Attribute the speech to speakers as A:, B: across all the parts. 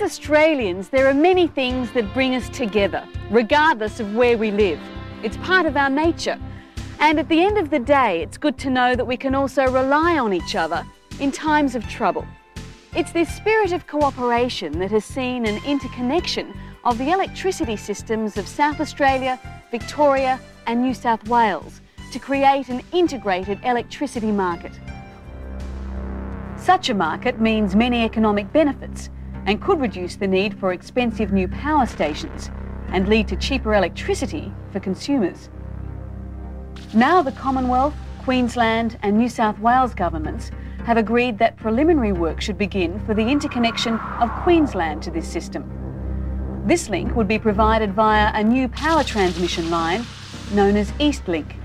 A: Australians, there are many things that bring us together, regardless of where we live. It's part of our nature. And at the end of the day, it's good to know that we can also rely on each other in times of trouble. It's this spirit of cooperation that has seen an interconnection of the electricity systems of South Australia, Victoria and New South Wales to create an integrated electricity market. Such a market means many economic benefits and could reduce the need for expensive new power stations and lead to cheaper electricity for consumers. Now the Commonwealth, Queensland and New South Wales governments have agreed that preliminary work should begin for the interconnection of Queensland to this system. This link would be provided via a new power transmission line known as Eastlink.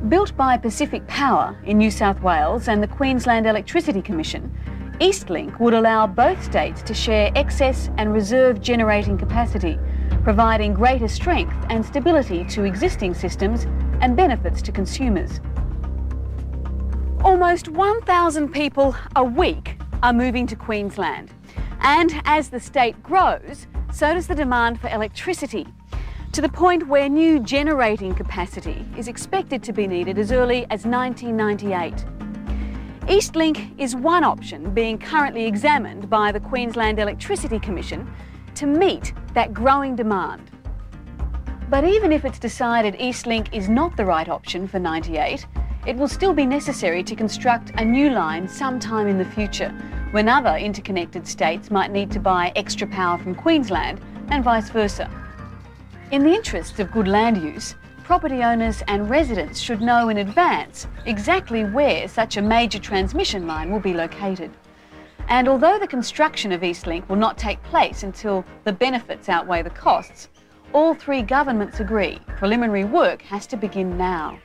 A: Built by Pacific Power in New South Wales and the Queensland Electricity Commission, Eastlink would allow both states to share excess and reserve generating capacity, providing greater strength and stability to existing systems and benefits to consumers. Almost 1,000 people a week are moving to Queensland, and as the state grows, so does the demand for electricity, to the point where new generating capacity is expected to be needed as early as 1998. Eastlink is one option being currently examined by the Queensland Electricity Commission to meet that growing demand. But even if it's decided Eastlink is not the right option for 98, it will still be necessary to construct a new line sometime in the future, when other interconnected states might need to buy extra power from Queensland and vice versa. In the interests of good land use, property owners and residents should know in advance exactly where such a major transmission line will be located. And although the construction of Eastlink will not take place until the benefits outweigh the costs, all three governments agree preliminary work has to begin now.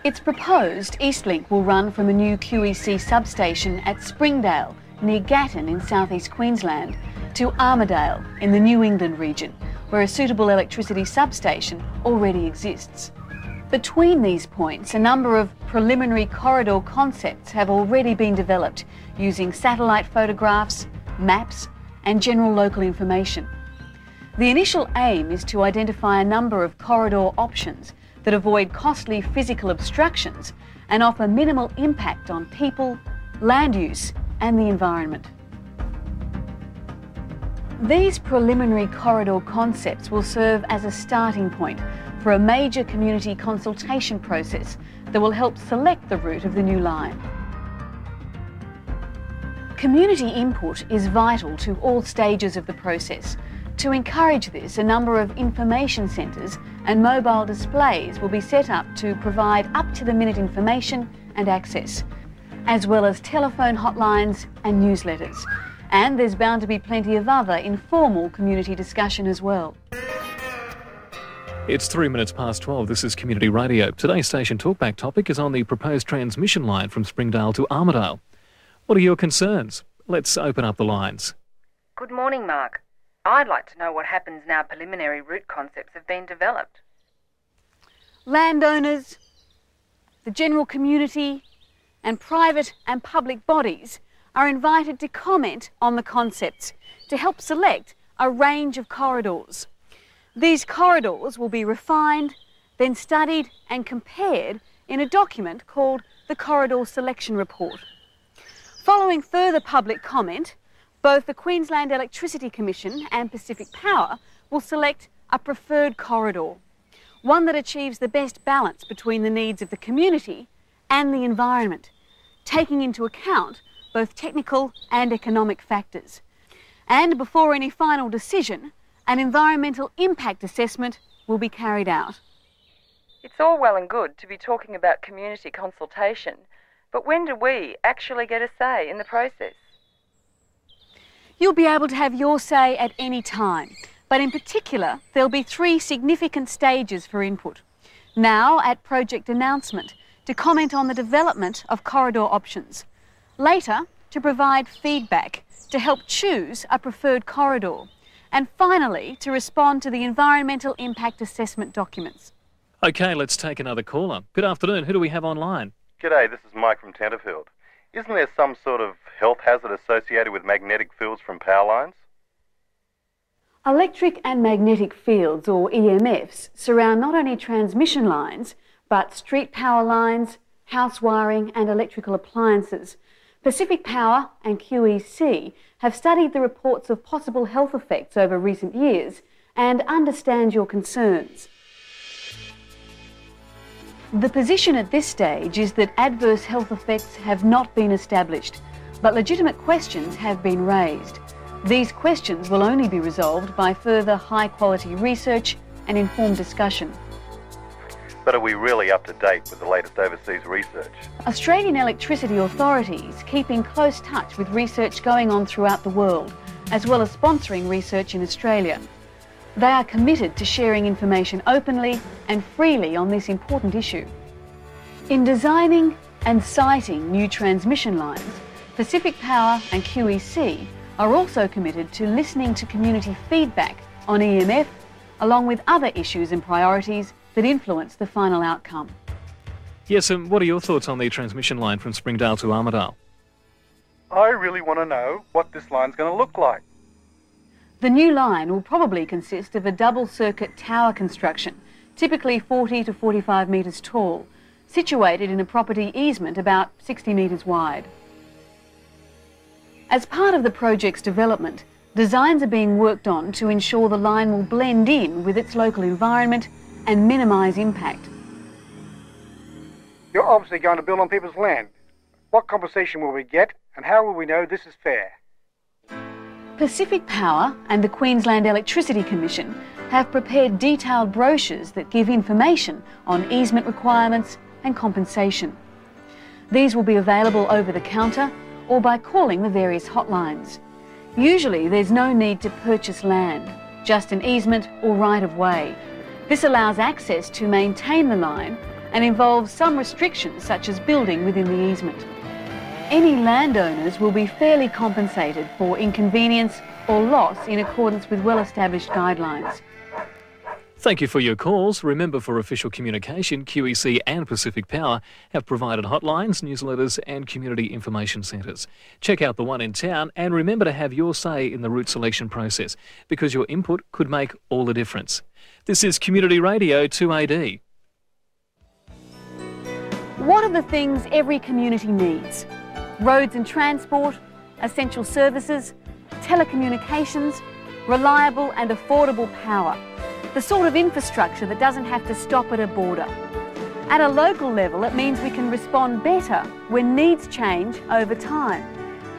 A: It's proposed Eastlink will run from a new QEC substation at Springdale, near Gatton in southeast Queensland, to Armidale in the New England region, where a suitable electricity substation already exists. Between these points, a number of preliminary corridor concepts have already been developed using satellite photographs, maps and general local information. The initial aim is to identify a number of corridor options that avoid costly physical obstructions and offer minimal impact on people, land use and the environment. These preliminary corridor concepts will serve as a starting point for a major community consultation process that will help select the route of the new line. Community input is vital to all stages of the process. To encourage this, a number of information centres and mobile displays will be set up to provide up-to-the-minute information and access, as well as telephone hotlines and newsletters. And there's bound to be plenty of other informal community discussion as well.
B: It's 3 minutes past 12. This is Community Radio. Today's Station Talkback topic is on the proposed transmission line from Springdale to Armidale. What are your concerns? Let's open up the lines.
C: Good morning, Mark. I'd like to know what happens now preliminary route concepts have been developed.
A: Landowners, the general community and private and public bodies are invited to comment on the concepts to help select a range of corridors. These corridors will be refined, then studied and compared in a document called the Corridor Selection Report. Following further public comment, both the Queensland Electricity Commission and Pacific Power will select a preferred corridor, one that achieves the best balance between the needs of the community and the environment, taking into account both technical and economic factors. And before any final decision, an environmental impact assessment will be carried out.
C: It's all well and good to be talking about community consultation, but when do we actually get a say in the process?
A: You'll be able to have your say at any time, but in particular, there'll be 3 significant stages for input. Now, at project announcement, to comment on the development of corridor options. Later, to provide feedback to help choose a preferred corridor. And finally, to respond to the environmental impact assessment documents.
B: OK, let's take another caller. Good afternoon. Who do we have online?
D: G'day, this is Mike from Tenterfield. Isn't there some sort of health hazard associated with magnetic fields from power lines?
A: Electric and magnetic fields, or EMFs, surround not only transmission lines, but street power lines, house wiring and electrical appliances. Pacific Power and QEC have studied the reports of possible health effects over recent years and understand your concerns. The position at this stage is that adverse health effects have not been established, but legitimate questions have been raised. These questions will only be resolved by further high-quality research and informed discussion.
D: But are we really up to date with the latest overseas research?
A: Australian electricity authorities keep in close touch with research going on throughout the world, as well as sponsoring research in Australia. They are committed to sharing information openly and freely on this important issue. In designing and siting new transmission lines, Pacific Power and QEC are also committed to listening to community feedback on EMF, along with other issues and priorities that influence the final outcome.
B: Yes, and what are your thoughts on the transmission line from Springdale to Armidale?
E: I really want to know what this line's going to look like.
A: The new line will probably consist of a double-circuit tower construction, typically 40 to 45 metres tall, situated in a property easement about 60 metres wide. As part of the project's development, designs are being worked on to ensure the line will blend in with its local environment and minimise impact.
E: You're obviously going to build on people's land. What compensation will we get, and how will we know this is fair?
A: Pacific Power and the Queensland Electricity Commission have prepared detailed brochures that give information on easement requirements and compensation. These will be available over the counter or by calling the various hotlines. Usually there's no need to purchase land, just an easement or right-of-way. This allows access to maintain the line and involves some restrictions such as building within the easement. Any landowners will be fairly compensated for inconvenience or loss in accordance with well-established guidelines.
B: Thank you for your calls. Remember, for official communication, QEC and Pacific Power have provided hotlines, newsletters and community information centres. Check out the one in town and remember to have your say in the route selection process, because your input could make all the difference. This is Community Radio 2AD.
A: What are the things every community needs? Roads and transport, essential services, telecommunications, reliable and affordable power. The sort of infrastructure that doesn't have to stop at a border. At a local level, it means we can respond better when needs change over time.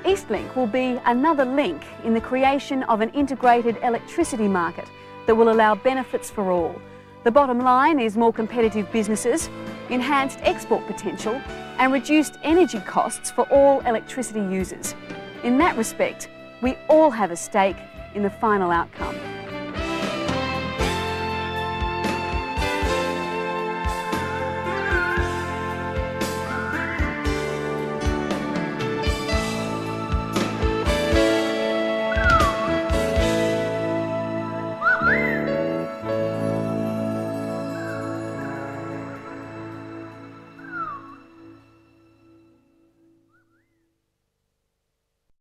A: Eastlink will be another link in the creation of an integrated electricity market that will allow benefits for all. The bottom line is more competitive businesses, enhanced export potential and reduced energy costs for all electricity users. In that respect, we all have a stake in the final outcome.